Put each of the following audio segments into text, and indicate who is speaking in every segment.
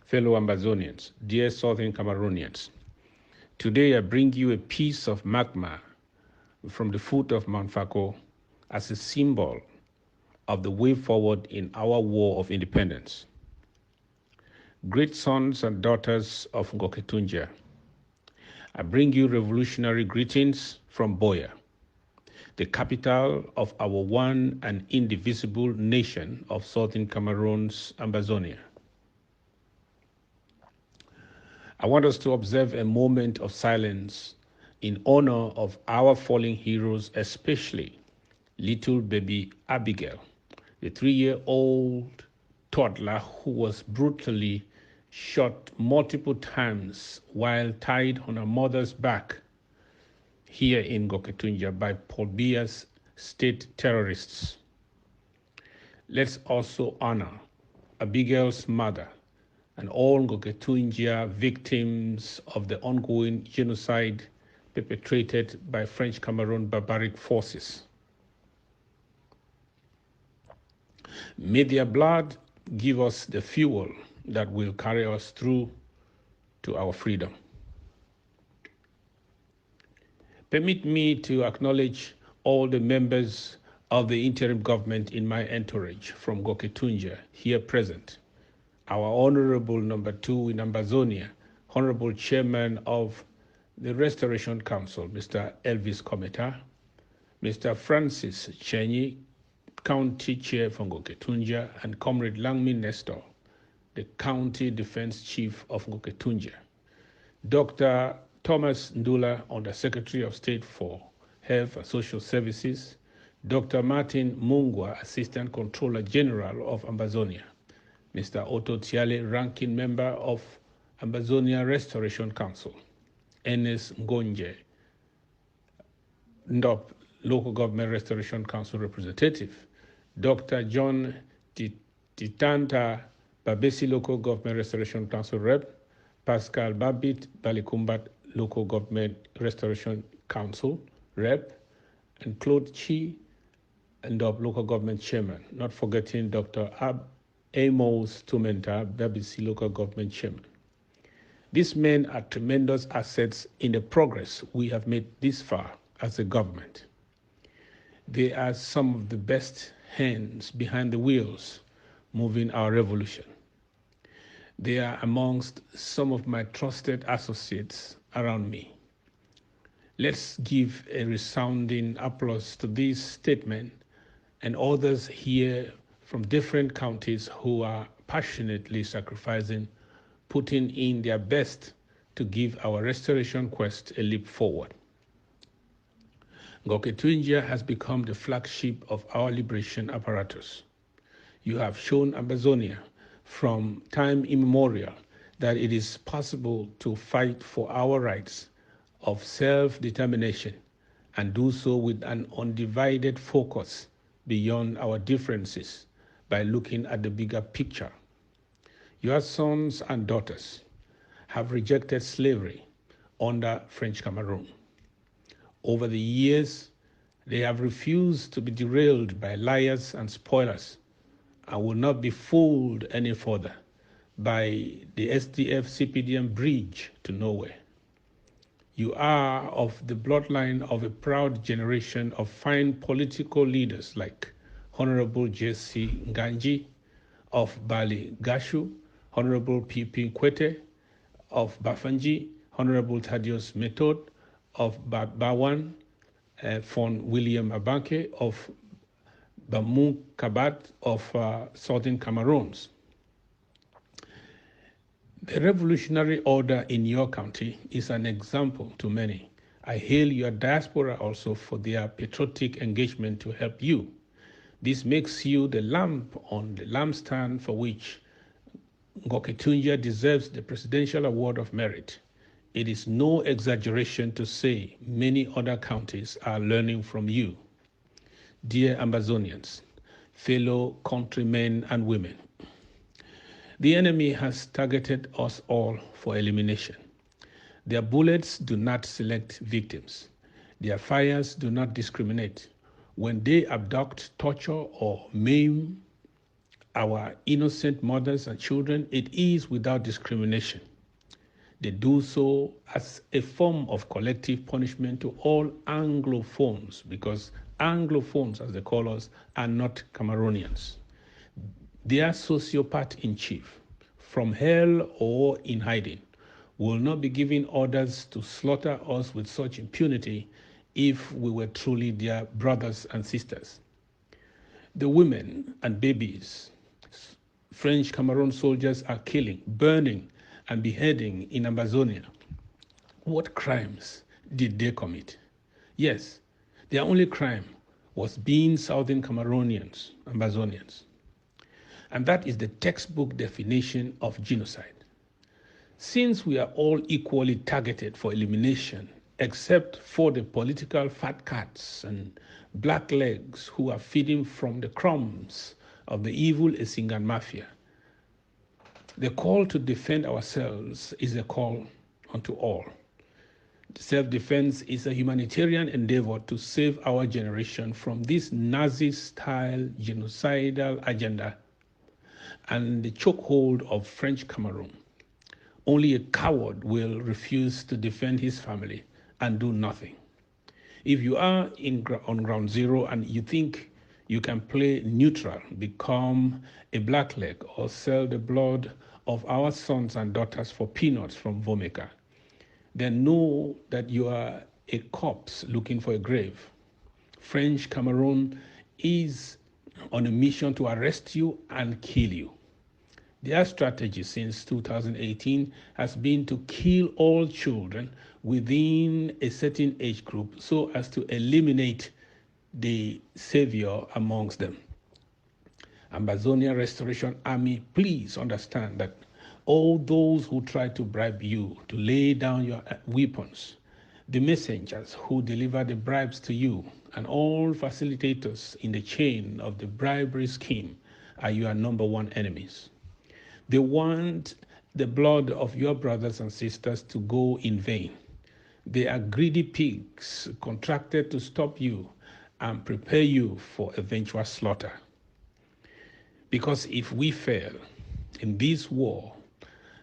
Speaker 1: fellow Ambazonians, dear Southern Cameroonians. Today I bring you a piece of magma from the foot of Mount Sako as a symbol of the way forward in our war of independence. Great sons and daughters of Ngo-Ketunjia, I bring you revolutionary greetings from Buea, the capital of our one and indivisible nation of Southern Cameroon's Ambazonia. I want us to observe a moment of silence in honor of our fallen heroes, especially little baby Abigail, the 3-year-old toddler who was brutally shot multiple times while tied on her mother's back here in Ngo-Ketunjia by Paul Biya's state terrorists. Let's also honor Abigail's mother and all Ngo-Ketunjia victims of the ongoing genocide perpetrated by French Cameroon barbaric forces. May their blood give us the fuel that will carry us through to our freedom. Permit me to acknowledge all the members of the interim government in my entourage from Ngo-Ketunjia here present. Our Honorable Number 2 in Ambazonia, Honorable Chairman of the Restoration Council, Mr. Elvis Kometa, Mr. Francis Chenyi, County Chair from Ngo-Ketunjia, and Comrade Langmin Nestor, the County Defense Chief of Ngo-Ketunjia, Dr. Thomas Ndula, Under-Secretary of State for Health and Social Services, Dr. Martin Mungwa, Assistant Controller General of Ambazonia, Mr. Otto Tiale, Ranking Member of Ambazonia Restoration Council, Enes Ngonje, Ndop, Local Government Restoration Council Representative, Dr. John Titanta Babesi, Local Government Restoration Council Rep, Pascal Babit Balikumbat, Local Government Restoration Council Rep, and Claude Chi, Ndop, Local Government Chairman, not forgetting Dr. Amos Tumenta, Babisi Local Government Chairman. These men are tremendous assets in the progress we have made this far as a government. They are some of the best hands behind the wheels moving our revolution. They are amongst some of my trusted associates around me. Let's give a resounding applause to this statement and others here from different counties who are passionately sacrificing, putting in their best to give our restoration quest a leap forward. Ngo-Ketunjia has become the flagship of our liberation apparatus. You have shown Ambazonia from time immemorial that it is possible to fight for our rights of self-determination and do so with an undivided focus beyond our differences by looking at the bigger picture. Your sons and daughters have rejected slavery under French Cameroon. Over the years, they have refused to be derailed by liars and spoilers and will not be fooled any further by the SDF CPDM bridge to nowhere. You are of the bloodline of a proud generation of fine political leaders like Honorable J.C. Nganji of Bali Gashu, Honorable P.P. Kwete of Bafanji, Honorable Thaddeus Method of Bawan, Fon William Abanke of Bamou Kabat of Southern Cameroons. The revolutionary order in your county is an example to many. I hail your diaspora also for their patriotic engagement to help you. This makes you the lamp on the lampstand for which Ngo-Ketunjia deserves the Presidential Award of Merit. It is no exaggeration to say many other counties are learning from you. Dear Ambazonians, fellow countrymen and women, the enemy has targeted us all for elimination. Their bullets do not select victims. Their fires do not discriminate. When they abduct, torture, or maim our innocent mothers and children, it is without discrimination. They do so as a form of collective punishment to all Anglophones, because Anglophones, as they call us, are not Cameroonians. Their sociopath in chief, from hell or in hiding, will not be giving orders to slaughter us with such impunity if we were truly their brothers and sisters. The women and babies French Cameroon soldiers are killing, burning, and beheading in Ambazonia. What crimes did they commit? Yes, their only crime was being Southern Cameroonians, Ambazonians. And that is the textbook definition of genocide. Since we are all equally targeted for elimination, except for the political fat cats and blacklegs who are feeding from the crumbs of the evil Esingan mafia, the call to defend ourselves is a call unto all. Self-defense is a humanitarian endeavor to save our generation from this Nazi-style genocidal agenda and the chokehold of French Cameroon. Only a coward will refuse to defend his family and do nothing. If you are on ground zero and you think you can play neutral, become a blackleg, or sell the blood of our sons and daughters for peanuts from Vomeka, then know that you are a corpse looking for a grave. French Cameroon is on a mission to arrest you and kill you. Their strategy since 2018 has been to kill all children within a certain age group so as to eliminate the savior amongst them. Ambazonia Restoration Army, please understand that all those who try to bribe you to lay down your weapons, the messengers who deliver the bribes to you, and all facilitators in the chain of the bribery scheme are your number one enemies. They want the blood of your brothers and sisters to go in vain. They are greedy pigs contracted to stop you and prepare you for eventual slaughter. Because if we fail in this war,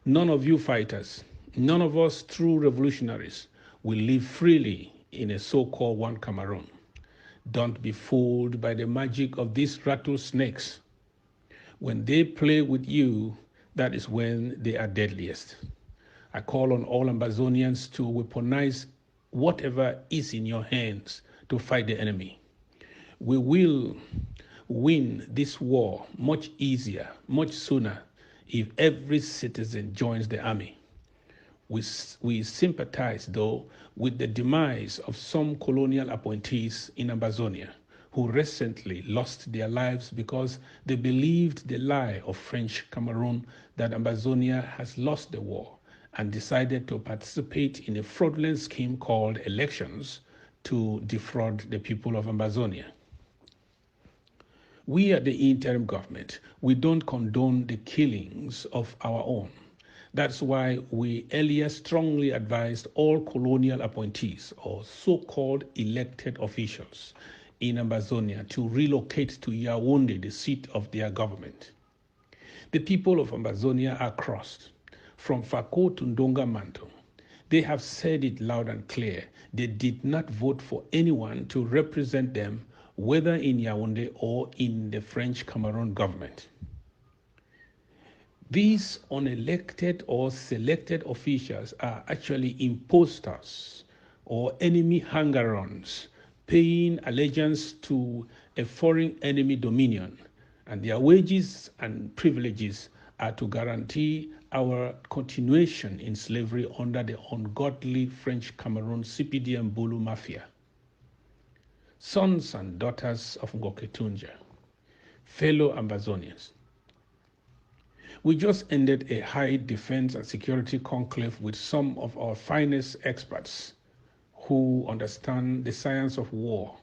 Speaker 1: none of you fighters, none of us true revolutionaries will live freely in a so-called one Cameroon. Don't be fooled by the magic of these rattlesnakes. When they play with you, that is when they are deadliest. I call on all Ambazonians to weaponize whatever is in your hands to fight the enemy. We will win this war much easier, much sooner, if every citizen joins the army. We sympathize, though, with the demise of some colonial appointees in Ambazonia who recently lost their lives because they believed the lie of French Cameroon that Ambazonia has lost the war and decided to participate in a fraudulent scheme called elections to defraud the people of Ambazonia. We at the interim government, we don't condone the killings of our own. That's why we earlier strongly advised all colonial appointees or so-called elected officials in Ambazonia to relocate to Yaoundé, the seat of their government. The people of Ambazonia are crossed from Sako to Ndonga-Manto. They have said it loud and clear. They did not vote for anyone to represent them, whether in Yaoundé or in the French Cameroon government. These unelected or selected officials are actually imposters or enemy hanger-ons, paying allegiance to a foreign enemy dominion, and their wages and privileges are to guarantee our continuation in slavery under the ungodly French Cameroon CPDM Bulu Mafia. Sons and daughters of Ngo-Ketunjia, fellow Ambazonians, we just ended a high defense and security conclave with some of our finest experts who understand the science of war.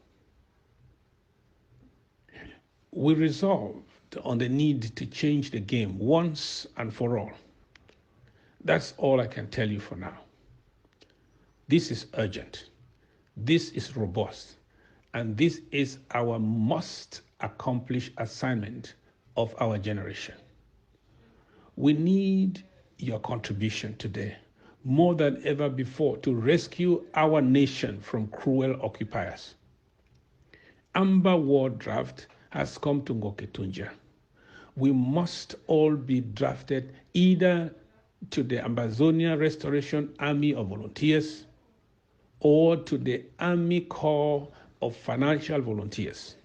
Speaker 1: We resolved on the need to change the game once and for all. That's all I can tell you for now. This is urgent. This is robust. And this is our must accomplish assignment of our generation. We need your contribution today, more than ever before, to rescue our nation from cruel occupiers. Amber War Draft has come to Ngo-Ketunjia. We must all be drafted either to the Ambazonia Restoration Army of Volunteers or to the Army Corps of Financial Volunteers.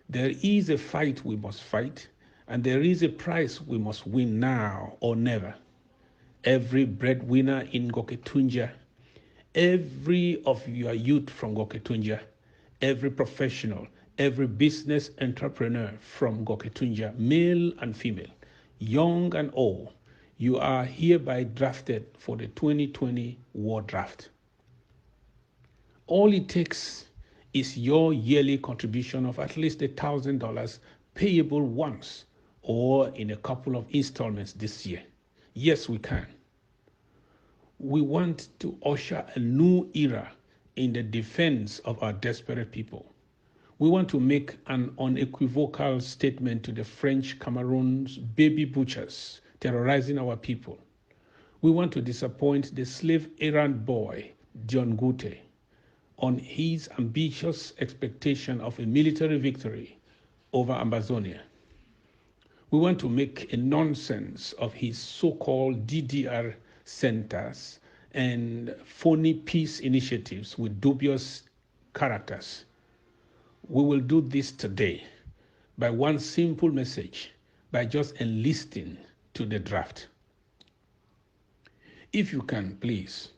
Speaker 1: There is a fight we must fight, and there is a prize we must win now or never. Every breadwinner in Ngo-Ketunjia, every of your youth from Ngo-Ketunjia, every professional, every business entrepreneur from Ngo-Ketunjia, male and female, young and old, you are hereby drafted for the 2020 War Draft. All it takes is your yearly contribution of at least $1,000 payable once or in a couple of installments this year. Yes, we can. We want to usher a new era in the defense of our desperate people. We want to make an unequivocal statement to the French Cameroon's baby butchers terrorizing our people. We want to disappoint the slave-errant boy, John Gute, on his ambitious expectation of a military victory over Ambazonia. We want to make a nonsense of his so-called DDR centers and phony peace initiatives with dubious characters. We will do this today by one simple message, by just enlisting to the draft. If you can, please,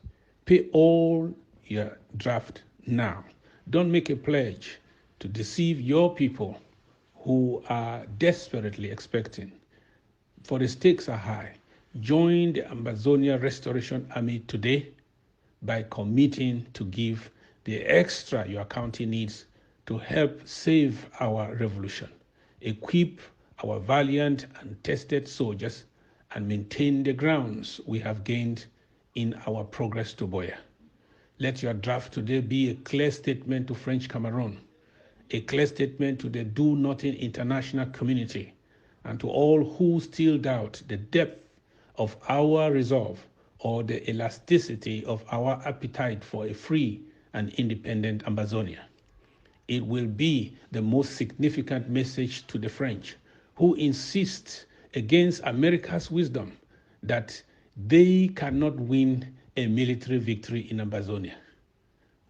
Speaker 1: pay all your draft now. Don't make a pledge to deceive your people who are desperately expecting, for the stakes are high. Join the Ambazonia Restoration Army today by committing to give the extra your county needs to help save our revolution, equip our valiant and tested soldiers, and maintain the grounds we have gained in our progress to Buea. Let your draft today be a clear statement to French Cameroon, a clear statement to the do-nothing international community, and to all who still doubt the depth of our resolve or the elasticity of our appetite for a free and independent Ambazonia. It will be the most significant message to the French, who insist against America's wisdom that they cannot win a military victory in Ambazonia.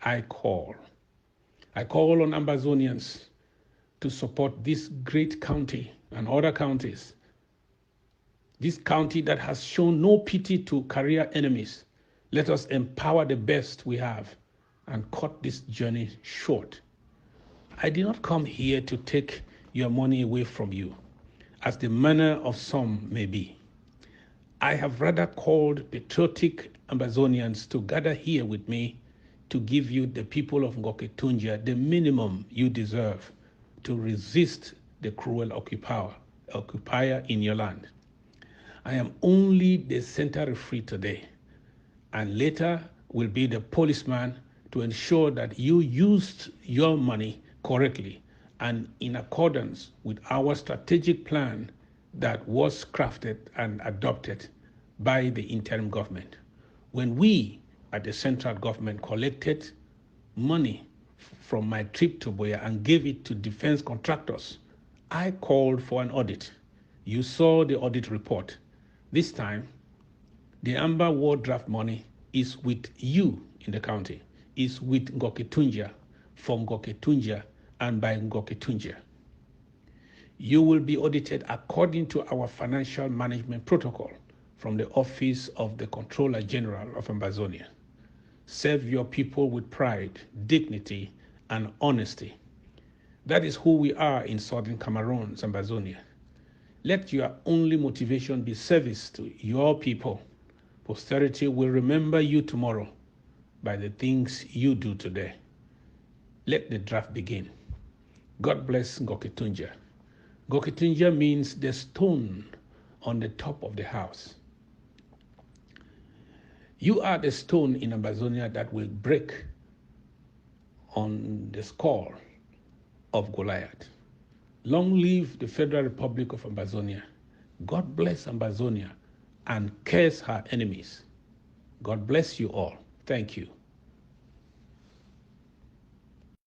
Speaker 1: I call on Ambazonians to support this great county and other counties. This county that has shown no pity to career enemies. Let us empower the best we have and cut this journey short. I did not come here to take your money away from you, as the manner of some may be. I have rather called patriotic Ambazonians to gather here with me to give you, the people of Ngo-Ketunjia, the minimum you deserve to resist the cruel occupier in your land. I am only the center referee today, and later will be the policeman to ensure that you used your money correctly and in accordance with our strategic plan that was crafted and adopted by the interim government. When we at the central government collected money from my trip to Buea and gave it to defense contractors, I called for an audit. You saw the audit report. This time, the Amber War Draft money is with you in the county, is with Ngo-Ketunjia, for Ngo-Ketunjia and by Ngo-Ketunjia. You will be audited according to our financial management protocol from the Office of the Controller General of Ambazonia. Serve your people with pride, dignity, and honesty. That is who we are in Southern Cameroon, Ambazonia. Let your only motivation be service to your people. Posterity will remember you tomorrow by the things you do today. Let the draft begin. God bless Ngo-Ketunjia. Ngo-Ketunjia means the stone on the top of the house. You are the stone in Ambazonia that will break on the skull of Goliath. Long live the Federal Republic of Ambazonia. God bless Ambazonia and curse her enemies. God bless you all. Thank you.